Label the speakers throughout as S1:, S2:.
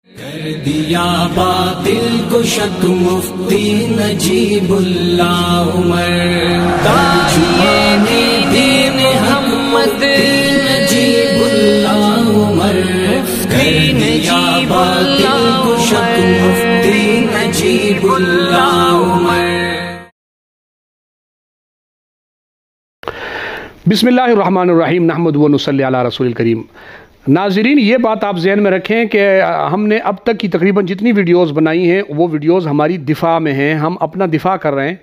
S1: کر دیا باطل کو شک مفتی نجیب اللہ عمر، ترجمان دین حق نجیب اللہ عمر، کر دیا باطل کو شک مفتی نجیب اللہ عمر۔
S2: بسم اللہ الرحمن الرحیم، نحمدہ و نصلی علی رسول الکریم۔ ناظرین، یہ بات آپ ذہن میں رکھیں کہ ہم نے اب تک کی تقریباً جتنی ویڈیوز بنائی ہیں وہ ویڈیوز ہماری دفاع میں ہیں، ہم اپنا دفاع کر رہے ہیں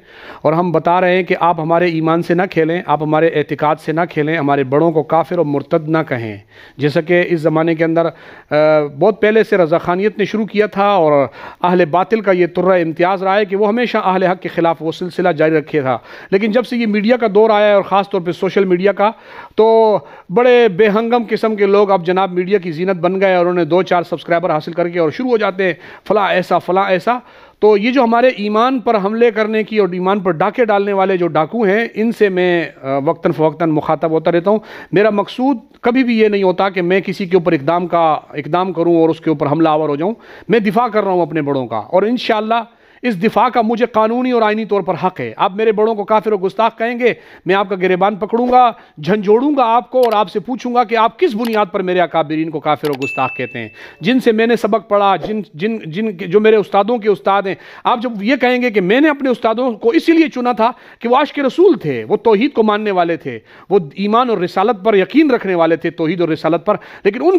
S2: اور ہم بتا رہے ہیں کہ آپ ہمارے ایمان سے نہ کھیلیں، آپ ہمارے اعتقاد سے نہ کھیلیں، ہمارے بڑوں کو کافر اور مرتد نہ کہیں۔ جیسا کہ اس زمانے کے اندر بہت پہلے سے رضاخانیت نے شروع کیا تھا اور اہل باطل کا یہ طرہ امتیاز رہا ہے کہ وہ ہمیشہ اہل حق کے خلاف وہ سلسلہ جاری رکھے تھا، لیکن جب سے یہ میڈیا کا دور آیا ہے اور خاص طور پہ سوشل میڈیا کا، تو بڑے بے ہنگم قسم کے لوگ اب جناب میڈیا کی زینت بن گئے اور انہیں 2-4 سبسکرائبر حاصل کر کے اور شروع ہو جاتے ہیں فلاں ایسا فلاں ایسا۔ تو یہ جو ہمارے ایمان پر حملے کرنے کی اور ایمان پر ڈاکے ڈالنے والے جو ڈاکو ہیں، ان سے میں وقتاً فوقتاً مخاطب ہوتا رہتا ہوں۔ میرا مقصود کبھی بھی یہ نہیں ہوتا کہ میں کسی کے اوپر اقدام کروں اور اس کے اوپر حملہ آور ہو جاؤں۔ میں دفاع کر رہا ہوں اپنے بڑوں کا، اور انشاءاللہ اس دفاع کا مجھے قانونی اور آئینی طور پر حق ہے۔ آپ میرے بڑوں کو کافر و گستاخ کہیں گے، میں آپ کا گریبان پکڑوں گا، جھنجھوڑوں گا آپ کو اور آپ سے پوچھوں گا کہ آپ کس بنیاد پر میرے اکابرین کو کافر و گستاخ کہتے ہیں، جن سے میں نے سبق پڑھا، جو میرے استادوں کے استاد ہیں۔ آپ جب یہ کہیں گے کہ میں نے اپنے استادوں کو اسی لیے چنا تھا کہ وہ عاشق رسول تھے، وہ توحید کو ماننے والے تھے، وہ ایمان اور رسالت پر یقین رکھنے والے تھے، توحید اور رسالت پر، لیکن ان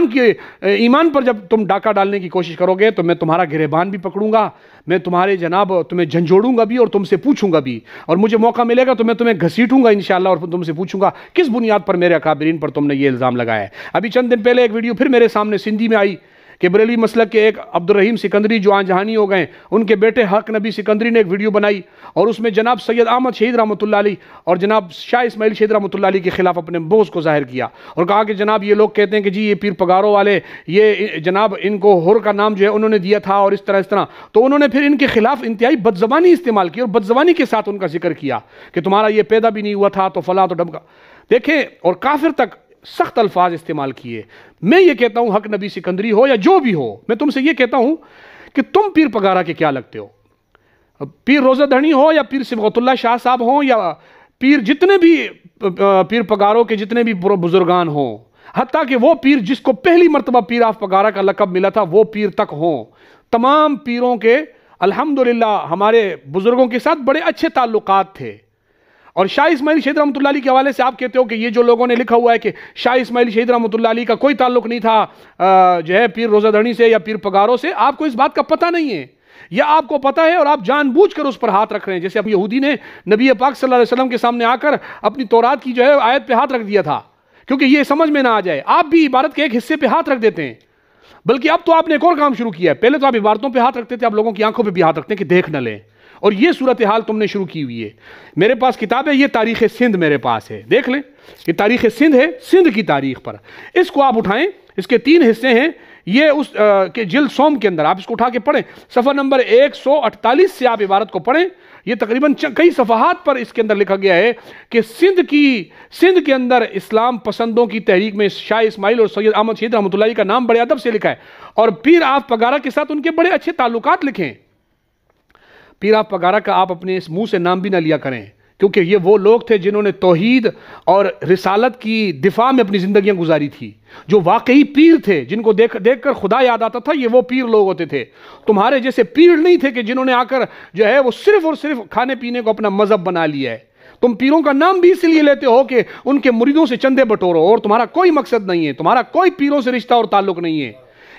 S2: کے ایمان پر جب تم ڈاکہ ڈالنے کی کوشش کرو گے تو میں تمہارا گریبان بھی پکڑوں گا، میں تمہارے جناب تمہیں جھنجھوڑوں گا بھی اور تم سے پوچھوں گا بھی، اور مجھے موقع ملے گا تو میں تمہیں گھسیٹوں گا انشاءاللہ اور تم سے پوچھوں گا کس بنیاد پر میرے اکابرین پر تم نے یہ الزام لگایا ہے۔ ابھی چند دن پہلے ایک ویڈیو پھر میرے سامنے سندھی میں آئی کہ بریلوی مسلک کے ایک عبدالرحیم سکندری جو آن جہانی ہو گئے، ان کے بیٹے حق نبی سکندری نے ایک ویڈیو بنائی اور اس میں جناب سید احمد شہید رحمۃ اللہ علیہ اور جناب شاہ اسماعیل شہید رحمۃ اللہ علیہ کے خلاف اپنے بغض کو ظاہر کیا اور کہا کہ جناب یہ لوگ کہتے ہیں کہ جی یہ پیر پگاروں والے، یہ جناب ان کو ہر کا نام جو ہے انہوں نے دیا تھا اور اس طرح، تو انہوں نے پھر ان کے خلاف انتہائی بدزبانی استعمال کی اور بدزبانی کے ساتھ ان کا ذکر کیا کہ تمہارا یہ پیدا بھی نہیں ہوا تھا تو فلاں تو ڈمکا، دیکھیں، اور کافر تک سخت الفاظ استعمال کیے۔ میں یہ کہتا ہوں حق نبی سکندری ہو یا جو بھی ہو، میں تم سے یہ کہتا ہوں کہ تم پیر پگارا کے کیا لگتے ہو؟ پیر روزہ دھنی ہو یا پیر صبغت اللہ شاہ صاحب ہوں یا پیر جتنے بھی پیر پگاروں کے جتنے بھی بزرگان ہوں، حتیٰ کہ وہ پیر جس کو پہلی مرتبہ پیر آف پگارا کا لقب ملا تھا وہ پیر تک ہوں، تمام پیروں کے الحمدللہ ہمارے بزرگوں کے ساتھ بڑے اچھے تعلقات تھے۔ اور شاہ اسماعیل شہید رحمۃ اللہ علیہ کے حوالے سے آپ کہتے ہو کہ یہ جو لوگوں نے لکھا ہوا ہے کہ شاہ اسماعیل شہید رحمۃ اللہ علیہ کا کوئی تعلق نہیں تھا جو ہے پیر روزہ دھنی سے یا پیر پگاروں سے، آپ کو اس بات کا پتہ نہیں ہے، یا آپ کو پتہ ہے اور آپ جان بوجھ کر اس پر ہاتھ رکھ رہے ہیں، جیسے اب یہودی نے نبی پاک صلی اللہ علیہ وسلم کے سامنے آ کر اپنی تورات کی جو ہے آیت پہ ہاتھ رکھ دیا تھا کیونکہ یہ سمجھ میں نہ آ جائے، آپ بھی عبارت کے ایک حصے پہ ہاتھ رکھ دیتے ہیں، بلکہ اب تو آپ نے ایک اور کام شروع کیا ہے، پہلے تو آپ عبارتوں پہ ہاتھ رکھتے تھے، اب لوگوں کی آنکھوں پہ بھی ہاتھ رکھتے ہیں کہ دیکھ نہ لیں، اور یہ صورتحال تم نے شروع کی ہوئی ہے۔ میرے پاس کتاب ہے، یہ تاریخ سندھ میرے پاس ہے، دیکھ لیں، یہ تاریخ سندھ ہے، سندھ کی تاریخ پر، اس کو آپ اٹھائیں، اس کے 3 حصے ہیں، یہ اس کے جلد سوم کے اندر آپ اس کو اٹھا کے پڑھیں، صفحہ نمبر 148 سے آپ عبارت کو پڑھیں، یہ تقریباً کئی صفحات پر اس کے اندر لکھا گیا ہے کہ سندھ کے اندر اسلام پسندوں کی تحریک میں شاہ اسماعیل اور سید احمد شہید رحمۃ اللہ علیہ کا نام بڑے ادب سے لکھا ہے، اور پیر آف پگارا کے ساتھ ان کے بڑے اچھے تعلقات لکھیں۔ پیر آف پگارا کا آپ اپنے اس منہ سے نام بھی نہ لیا کریں، کیونکہ یہ وہ لوگ تھے جنہوں نے توحید اور رسالت کی دفاع میں اپنی زندگیاں گزاری تھی، جو واقعی پیر تھے، جن کو دیکھ کر خدا یاد آتا تھا، یہ وہ پیر لوگ ہوتے تھے۔ تمہارے جیسے پیر نہیں تھے کہ جنہوں نے آ کر جو ہے وہ صرف اور صرف کھانے پینے کو اپنا مذہب بنا لیا ہے۔ تم پیروں کا نام بھی اس لیے لیتے ہو کہ ان کے مریدوں سے چندے بٹورو، اور تمہارا کوئی مقصد نہیں ہے، تمہارا کوئی پیروں سے رشتہ اور تعلق نہیں ہے۔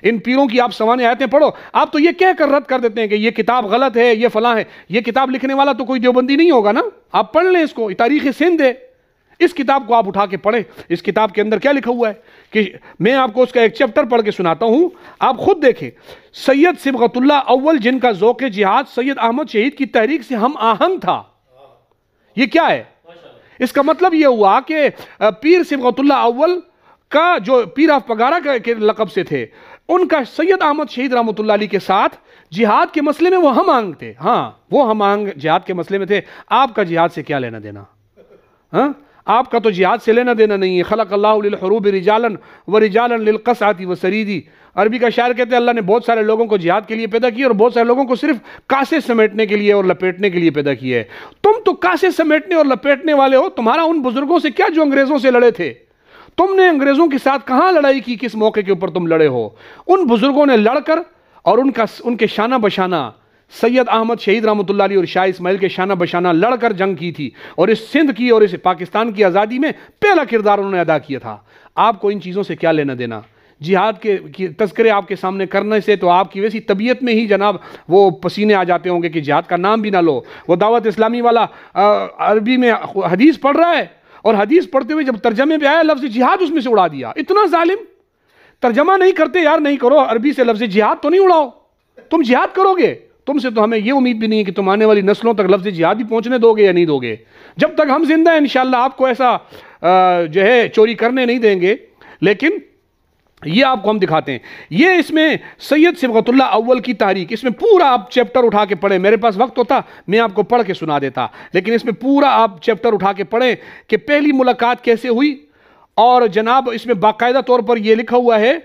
S2: ان پیروں کی آپ سوانح آیتیں پڑھو، آپ تو یہ کہہ کر رد کر دیتے ہیں کہ یہ کتاب غلط ہے، یہ فلاں ہے، یہ کتاب لکھنے والا تو کوئی دیوبندی نہیں ہوگا نا، آپ پڑھ لیں اس کو، تاریخ سندھ ہے، اس کتاب کو آپ اٹھا کے پڑھیں، اس کتاب کے اندر کیا لکھا ہوا ہے کہ میں آپ کو اس کا ایک چیپٹر پڑھ کے سناتا ہوں، آپ خود دیکھیں۔ سید صبغت اللہ اول جن کا ذوق جہاد سید احمد شہید کی تحریک سے ہم آہنگ تھا، یہ کیا ہے؟ اس کا مطلب یہ ہوا کہ پیر صبغت اللہ اول کا جو پیر آف پگارا کے لقب سے تھے، ان کا سید احمد شہید رحمۃ اللہ علیہ کے ساتھ جہاد کے مسئلے میں وہ ہم آہنگ تھے۔ ہاں، وہ ہم آہنگ جہاد کے مسئلے میں تھے، آپ کا جہاد سے کیا لینا دینا؟ ہاں، آپ کا تو جہاد سے لینا دینا نہیں ہے. خلق اللہ للحروب رجالا ورجالا للقصعۃ وسریدی. عربی کا شاعر کہتے ہیں اللہ نے بہت سارے لوگوں کو جہاد کے لیے پیدا کیا اور بہت سارے لوگوں کو صرف کاسے سمیٹنے کے لیے اور لپیٹنے کے لیے پیدا کیا ہے. تم تو کاسے سمیٹنے اور لپیٹنے والے ہو. تمہارا ان بزرگوں سے کیا جو انگریزوں سے لڑے تھے. تم نے انگریزوں کے ساتھ کہاں لڑائی کی, کس موقع کے اوپر تم لڑے ہو. ان بزرگوں نے لڑ کر اور ان کے شانہ بشانہ سید احمد شہید رحمۃ اللہ علیہ اور شاہ اسماعیل کے شانہ بشانہ لڑ کر جنگ کی تھی اور اس سندھ کی اور اس پاکستان کی آزادی میں پہلا کردار انہوں نے ادا کیا تھا. آپ کو ان چیزوں سے کیا لینا دینا. جہاد کے تذکرے آپ کے سامنے کرنے سے تو آپ کی ویسی طبیعت میں ہی جناب وہ پسینے آ جاتے ہوں گے کہ جہاد کا نام بھی نہ لو. وہ دعوت اسلامی والا عربی میں حدیث پڑھ رہا ہے اور حدیث پڑھتے ہوئے جب ترجمے پہ آیا لفظ جہاد اس میں سے اڑا دیا. اتنا ظالم. ترجمہ نہیں کرتے یار, نہیں کرو. عربی سے لفظ جہاد تو نہیں اڑاؤ. تم جہاد کرو گے, تم سے تو ہمیں یہ امید بھی نہیں ہے کہ تم آنے والی نسلوں تک لفظ جہاد بھی پہنچنے دو گے یا نہیں دو گے. جب تک ہم زندہ ہیں انشاءاللہ آپ کو ایسا جو ہے چوری کرنے نہیں دیں گے. لیکن یہ آپ کو ہم دکھاتے ہیں. یہ اس میں سید صبغت اللہ اول کی تحریک, اس میں پورا آپ چیپٹر اٹھا کے پڑھیں. میرے پاس وقت ہوتا میں آپ کو پڑھ کے سنا دیتا, لیکن اس میں پورا آپ چیپٹر اٹھا کے پڑھیں کہ پہلی ملاقات کیسے ہوئی. اور جناب اس میں باقاعدہ طور پر یہ لکھا ہوا ہے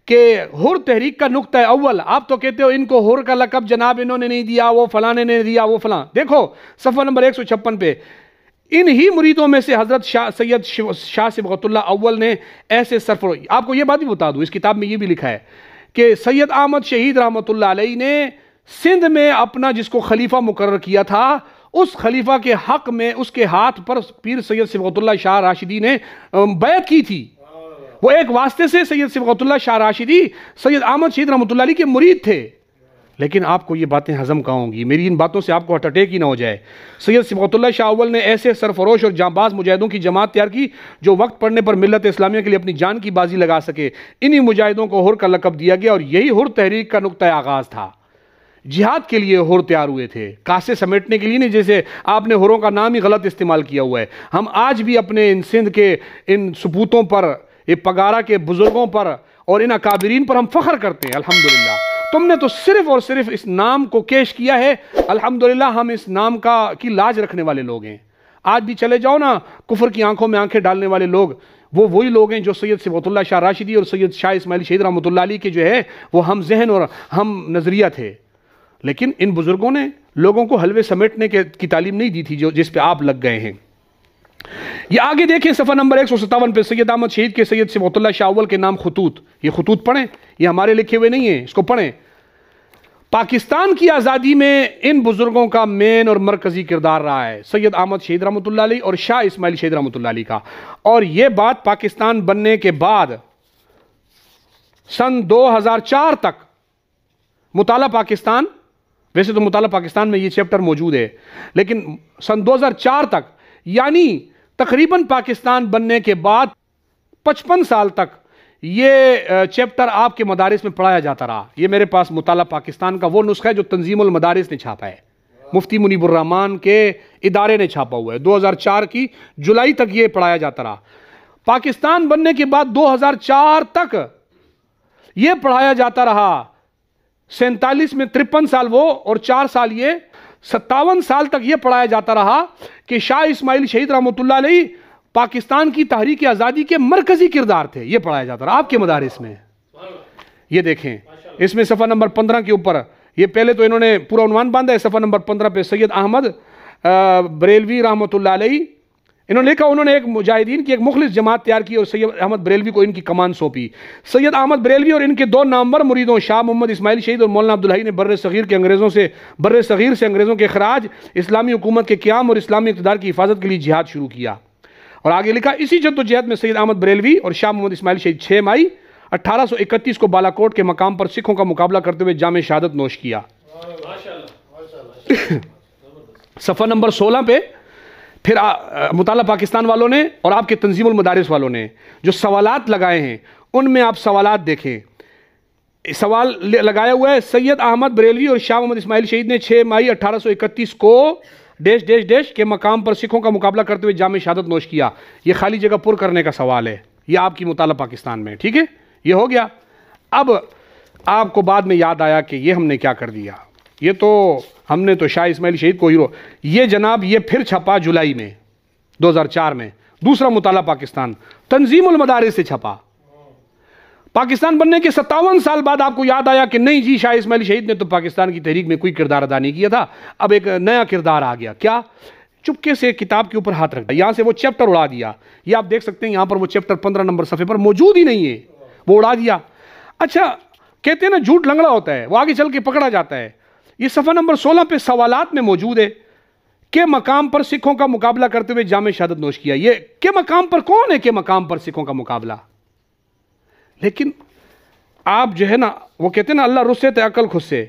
S2: کہ حر تحریک کا نقطہ اول. آپ تو کہتے ہو ان کو حر کا لقب جناب انہوں نے نہیں دیا, وہ فلانے نے دیا, وہ فلاں. دیکھو صفحہ نمبر 156 پہ ان ہی مریدوں میں سے حضرت سید شاہ صبغت اللہ اول نے ایسے سرفراز. آپ کو یہ بات بھی بتا دوں, اس کتاب میں یہ بھی لکھا ہے کہ سید احمد شہید رحمۃ اللہ علیہ نے سندھ میں اپنا جس کو خلیفہ مقرر کیا تھا اس خلیفہ کے حق میں اس کے ہاتھ پر پیر سید صبغت اللہ شاہ راشدی نے بیعت کی تھی. وہ ایک واسطے سے سید صبغت اللہ شاہ راشدی سید احمد شہید رحمۃ اللہ علیہ کے مرید تھے. لیکن آپ کو یہ باتیں ہضم کہاں ہوں گی, میری ان باتوں سے آپ کو ہارٹ اٹیک ہی نہ ہو جائے. سید صبغت اللہ شاہ اول نے ایسے سرفروش اور جانباز مجاہدوں کی جماعت تیار کی جو وقت پڑنے پر ملت اسلامیہ کے لیے اپنی جان کی بازی لگا سکے. انہی مجاہدوں کو حر کا لقب دیا گیا اور یہی حر تحریک کا نقطہ آغاز تھا. جہاد کے لیے حر تیار ہوئے تھے, کاسے سمیٹنے کے لیے نہیں. جیسے آپ نے حروں کا نام ہی غلط استعمال کیا ہوا ہے. ہم آج بھی اپنے ان سندھ کے ان سپوتوں پر, یہ پگارا کے بزرگوں پر اور ان اکابرین پر ہم فخر کرتے ہیں. الحمدللہ تم نے تو صرف اور صرف اس نام کو کیش کیا ہے. الحمدللہ ہم اس نام کی لاج رکھنے والے لوگ ہیں. آج بھی چلے جاؤ نا, کفر کی آنکھوں میں آنکھیں ڈالنے والے لوگ وہ وہی لوگ ہیں جو سید صبغت اللہ شاہ راشدی اور سید شاہ اسماعیل شہید رحمۃ اللہ علیہ کے جو ہے وہ ہم ذہن اور ہم نظریہ تھے. لیکن ان بزرگوں نے لوگوں کو حلوے سمیٹنے کی تعلیم نہیں دی تھی جس پہ آپ لگ گئے ہیں. یہ آگے دیکھیں صفحہ نمبر 157 پہ سید احمد شہید کے سید صبغت اللہ شاہ اول کے نام خطوط. یہ خطوط پڑھیں, یہ ہمارے لکھے ہوئے نہیں ہیں, اس کو پڑھیں. پاکستان کی آزادی میں ان بزرگوں کا مین اور مرکزی کردار رہا ہے, سید احمد شہید رحمۃ اللہ علیہ اور شاہ اسماعیل شہید رحمۃ اللہ علیہ کا. اور یہ بات پاکستان بننے کے بعد سن 2004 تک مطالعہ پاکستان, ویسے تو مطالعہ پاکستان میں یہ چیپٹر موجود ہے, لیکن سن 2004 تک یعنی تقریباً پاکستان بننے کے بعد 55 سال تک یہ چیپٹر آپ کے مدارس میں پڑھایا جاتا رہا. یہ میرے پاس مطالعہ پاکستان کا وہ نسخہ ہے جو تنظیم المدارس نے چھاپا ہے, مفتی منیب الرحمان کے ادارے نے چھاپا ہوا ہے. 2004 کی جولائی تک یہ پڑھایا جاتا رہا. پاکستان بننے کے بعد 2004 تک یہ پڑھایا جاتا رہا. 47 میں 53 سال وہ اور 4 سال یہ, 57 سال تک یہ پڑھایا جاتا رہا کہ شاہ اسماعیل شہید رحمۃ اللہ علیہ پاکستان کی تحریک آزادی کے مرکزی کردار تھے. یہ پڑھایا جاتا رہا آپ کے مدارس میں. یہ دیکھیں اس میں صفحہ نمبر 15 کے اوپر, یہ پہلے تو انہوں نے پورا عنوان باندھا ہے. صفحہ نمبر 15 پہ سید احمد بریلوی رحمۃ اللہ علیہ انہوں نے لکھا, انہوں نے ایک مجاہدین کی ایک مخلص جماعت تیار کی اور سید احمد بریلوی کو ان کی کمان سونپی. سید احمد بریلوی اور ان کے 2 نامور مریدوں شاہ محمد اسماعیل شہید اور مولانا عبدالحی نے بر صغیر سے انگریزوں کے اخراج, اسلامی حکومت کے قیام اور اسلامی اقتدار کی حفاظت کے لیے جہاد شروع کیا. اور آگے لکھا اسی جدوجہد میں سید احمد بریلوی اور شاہ محمد اسماعیل شہید 6 مئی 1831 کو بالاکوٹ کے مقام پر سکھوں کا مقابلہ کرتے ہوئے جام شہادت نوش کیا. صفحہ نمبر 16 پہ پھر مطالعہ پاکستان والوں نے اور آپ کے تنظیم المدارس والوں نے جو سوالات لگائے ہیں ان میں آپ سوالات دیکھیں. سوال لگایا ہوا ہے سید احمد بریلوی اور شاہ محمد اسماعیل شہید نے 6 مئی 1831 کو ڈیش ڈیش ڈیش کے مقام پر سکھوں کا مقابلہ کرتے ہوئے جام شہادت نوش کیا. یہ خالی جگہ پر کرنے کا سوال ہے, یہ آپ کی مطالعہ پاکستان میں. ٹھیک ہے, یہ ہو گیا. اب آپ کو بعد میں یاد آیا کہ یہ ہم نے کیا کر دیا, یہ تو ہم نے تو شاہ اسماعیل شہید کو ہیرو. یہ جناب یہ پھر چھپا جولائی میں 2004 میں. دوسرا مطالعہ پاکستان تنظیم المدارس سے چھپا. پاکستان بننے کے 57 سال بعد آپ کو یاد آیا کہ نہیں جی شاہ اسماعیل شہید نے تو پاکستان کی تحریک میں کوئی کردار ادا نہیں کیا تھا, اب ایک نیا کردار آ گیا. کیا؟ چپکے سے کتاب کے اوپر ہاتھ رکھ دیا, یہاں سے وہ چیپٹر اڑا دیا. یہ آپ دیکھ سکتے ہیں یہاں پر وہ چیپٹر 15 نمبر صفحے پر موجود ہی نہیں ہے, وہ اڑا دیا. اچھا کہتے ہیں نا جھوٹ لنگڑا ہوتا ہے, وہ آگے چل کے پکڑا جاتا ہے. یہ صفحہ نمبر 16 پہ سوالات میں موجود ہے کہ مقام پر سکھوں کا مقابلہ کرتے ہوئے جام شہادت نوش کیا. یہ کہ مقام پر کون ہے کہ مقام پر سکھوں کا مقابلہ؟ لیکن آپ جو ہے نا وہ کہتے ہیں نا اللہ رسے تے عقل خود سے.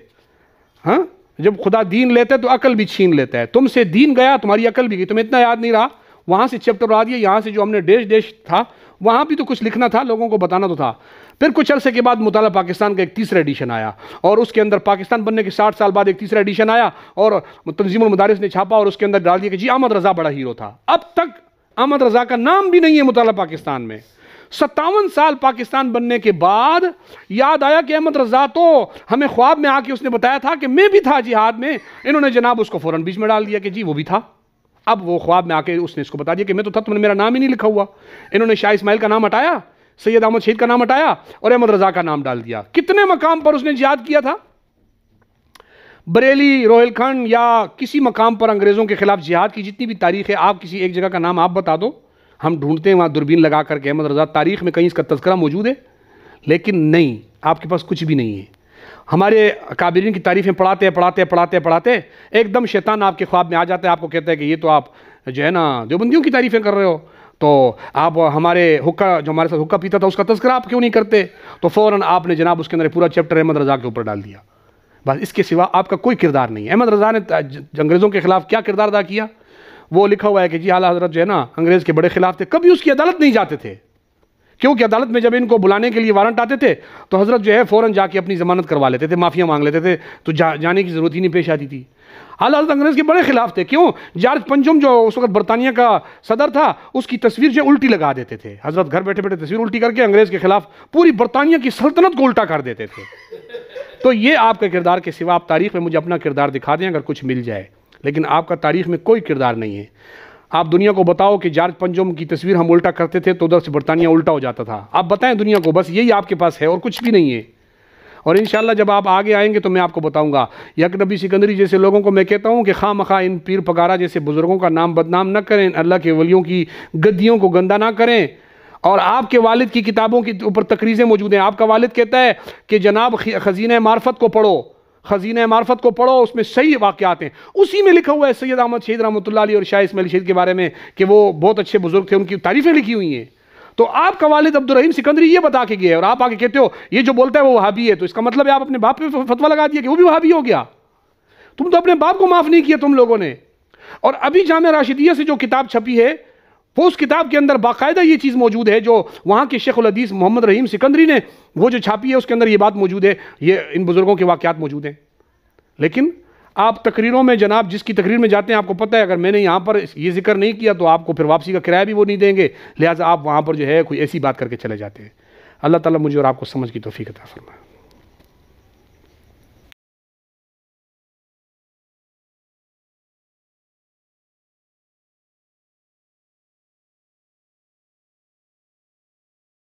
S2: ہاں جب خدا دین لیتا ہے تو عقل بھی چھین لیتا ہے. تم سے دین گیا تمہاری عقل بھی گئی. تمہیں اتنا یاد نہیں رہا, وہاں سے چیپٹر اڑا دیا. یہاں سے جو ہم نے ڈیش تھا وہاں بھی تو کچھ لکھنا تھا, لوگوں کو بتانا تو تھا. پھر کچھ عرصے کے بعد مطالعہ پاکستان کا ایک تیسرا ایڈیشن آیا, اور اس کے اندر پاکستان بننے کے 60 سال بعد ایک تیسرا ایڈیشن آیا, اور تنظیم المدارس نے چھاپا اور اس کے اندر ڈال دیا کہ جی احمد رضا بڑا ہیرو تھا. اب تک احمد رضا کا نام بھی نہیں ہے مطالعہ پاکستان میں. 57 سال پاکستان بننے کے بعد یاد آیا کہ احمد رضا تو ہمیں خواب میں آ کے اس نے بتایا تھا کہ میں بھی تھا جہاد میں. انہوں نے جناب اس کو فوراً بیچ میں ڈال دیا کہ جی وہ بھی تھا. اب وہ خواب میں آ کے اس نے اس کو بتا دیا کہ میں تو تھا, تم نے میرا نام ہی نہیں لکھا ہوا. انہوں نے شاہ اسماعیل کا نام ہٹایا, سید احمد شہید کا نام ہٹایا اور احمد رضا کا نام ڈال دیا. کتنے مقام پر اس نے جہاد کیا تھا؟ بریلی, روہیل کھنڈ یا کسی مقام پر انگریزوں کے خلاف جہاد کی جتنی بھی تاریخ ہے, آپ کسی ایک جگہ کا نام آپ بتا دو, ہم ڈھونڈتے ہیں وہاں دوربین لگا کر کے احمد رضا تاریخ میں کہیں اس کا تذکرہ موجود ہے. لیکن نہیں, آپ کے پاس کچھ بھی نہیں ہے. ہمارے اکابرین کی تعریفیں پڑھاتے ایک دم شیطان آپ کے خواب میں آ جاتا ہے, آپ کو کہتا ہے کہ یہ تو آپ جو ہے نا دیوبندیوں کی تعریفیں کر رہے ہو, تو آپ ہمارے حکا جو ہمارے ساتھ حکا پیتا تھا اس کا تذکرہ آپ کیوں نہیں کرتے؟ تو فوراً آپ نے جناب اس کے اندر پورا چیپٹر احمد رضا کے اوپر ڈال دیا. بس اس کے سوا آپ کا کوئی کردار نہیں. احمد رضا نے انگریزوں کے خلاف کیا کردار ادا کیا؟ وہ لکھا ہوا ہے کہ جی اعلیٰ حضرت جو ہے نا انگریز کے بڑے خلاف تھے, کبھی اس کی عدالت نہیں جاتے تھے, کیونکہ عدالت میں جب ان کو بلانے کے لیے وارنٹ آتے تھے تو حضرت جو ہے فوراً جا کے اپنی ضمانت کروا لیتے تھے, معافیاں مانگ لیتے تھے, تو جانے کی ضرورت ہی نہیں پیش آتی تھی. اعلیٰ حضرت انگریز کے بڑے خلاف تھے. کیوں؟ جارج پنجم جو اس وقت برطانیہ کا صدر تھا, اس کی تصویر جو الٹی لگا دیتے تھے. حضرت گھر بیٹھے بیٹھے تصویر الٹی کر کے انگریز کے خلاف پوری برطانیہ کی سلطنت کو الٹا کر دیتے تھے. تو یہ آپ کے کردار کے سوا آپ تاریخ میں مجھے اپنا کردار دکھا دیں اگر کچھ مل جائے, لیکن آپ کا تاریخ میں کوئی کردار نہیں ہے. آپ دنیا کو بتاؤ کہ جارج پنجم کی تصویر ہم الٹا کرتے تھے تو ادھر سے برطانیہ الٹا ہو جاتا تھا. آپ بتائیں دنیا کو, بس یہی آپ کے پاس ہے اور کچھ بھی نہیں ہے. اور انشاءاللہ جب آپ آگے آئیں گے تو میں آپ کو بتاؤں گا. یکنبی سکندری جیسے لوگوں کو میں کہتا ہوں کہ خواہ مخواہ ان پیر پگارا جیسے بزرگوں کا نام بدنام نہ کریں, اللہ کے ولیوں کی گدیوں کو گندہ نہ کریں. اور آپ کے والد کی کتابوں کے اوپر تقریزیں موجود ہیں. آپ کا والد کہتا ہے کہ جناب خزینہ معرفت کو پڑھو, خزینہ معرفت کو پڑھو, اس میں صحیح واقعات ہیں. اسی میں لکھا ہوا ہے سید احمد شہید رحمۃ اللہ علیہ اور شاہ اسماعیل شہید کے بارے میں کہ وہ بہت اچھے بزرگ تھے, ان کی تعریفیں لکھی ہوئی ہیں. تو آپ کا والد عبدالرحیم سکندری یہ بتا کے گیا اور آپ آگے کہتے ہو یہ جو بولتا ہے وہ وہابی ہے, تو اس کا مطلب ہے آپ اپنے باپ پہ فتویٰ لگا دیا کہ وہ بھی وہابی ہو گیا. تم تو اپنے باپ کو معاف نہیں کیا تم لوگوں نے. اور ابھی جامعہ راشدیہ سے جو کتاب چھپی ہے وہ اس کتاب کے اندر باقاعدہ یہ چیز موجود ہے جو وہاں کے شیخ الحدیث محمد رحیم سکندری نے وہ جو چھاپی ہے, اس کے اندر یہ بات موجود ہے, یہ ان بزرگوں کے واقعات موجود ہیں. لیکن آپ تقریروں میں جناب جس کی تقریر میں جاتے ہیں آپ کو پتہ ہے اگر میں نے یہاں پر یہ ذکر نہیں کیا تو آپ کو پھر واپسی کا کرایہ بھی وہ نہیں دیں گے, لہٰذا آپ وہاں پر جو ہے کوئی ایسی بات کر کے چلے جاتے ہیں. اللہ تعالیٰ مجھے اور آپ کو سمجھ کی توفیق عطا فرمائے.